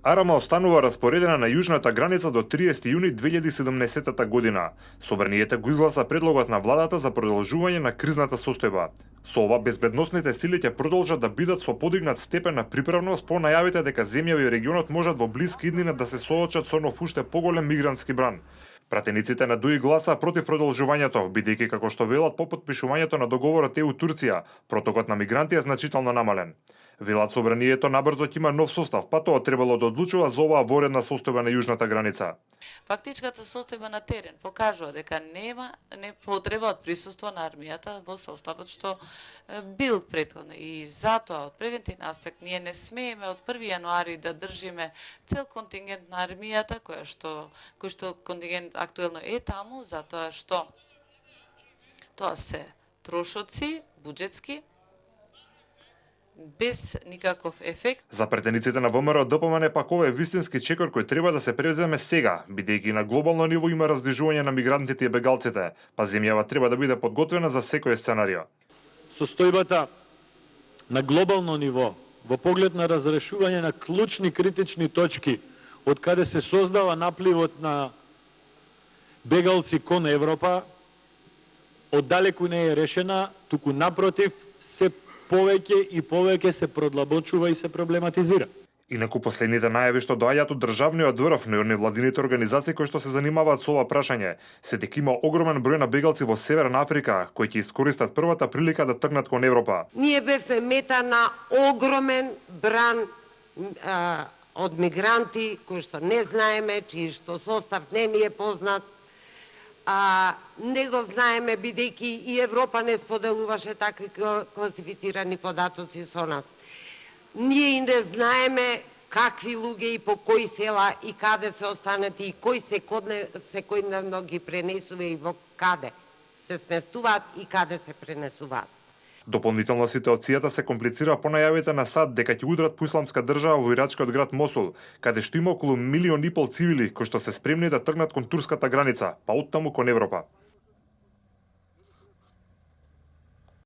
Арама останува распоредена на јужната граница до 30 јуни 2017 година. Собранието го изгласа предлогот на владата за продолжување на кризната состојба. Со ова безбедносните сили ќе продолжат да бидат со подигнат степен на приправност по најавите дека земјави и регионот можат во блиски иднина да се соочат со нов уште поголем мигрантски бран. Пратениците на ДУИ гласа против продолжувањето, бидејќи како што велат по потпишувањето на договорот ЕУ-Турција, протокот на мигранти е значително намален. Велат собранието набрзо ќе има нов состав, па тоа требало да одлучува за оваа воредна состојба на јужната граница. Фактичката состојба на терен покажува дека нема потреба од присуство на армијата во составот што бил претходно, и затоа од превентивен аспект ние не смееме од 1 јануари да држиме цел контингент на армијата кој што контингент актуелно е таму, затоа што тоа се трошоци буџетски без никаков ефект. За претениците на ВМРО ДПМН пак ова е вистински чекор кој треба да се превземе сега, бидејќи на глобално ниво има раздвижување на мигрантите и бегалците, па земјава треба да биде подготвена за секој сценарио. Состојбата на глобално ниво во поглед на разрешување на клучни критични точки од каде се создава напливот на бегалци кон Европа оддалеку не е решена, туку напротив се повеќе и повеќе се продлабочува и се проблематизира. Инаку последните најави што доаѓаат од државниот врв, но и невладините организации кои што се занимаваат со ова прашање, се дека има огромен број на бегалци во Северна Африка кои ќе искористат првата прилика да тргнат кон Европа. Ние бевме мета на огромен бран од мигранти кои што не знаеме, чиј што состав не ни е познат. Не го знаеме бидејќи и Европа не споделуваше такви класифицирани податоци со нас. Ние и не знаеме какви луѓе и по кои села и каде се останати и кои секојдневно ги пренесува и во каде се сместуваат и каде се пренесуваат. Дополнително ситуацијата се комплицира по најавите на САД дека ќе удрат по исламска држава во ирачкиот град Мосул, каде што има околу 1,5 милион цивили кои што се спремни да тргнат кон турската граница, па оттаму кон Европа.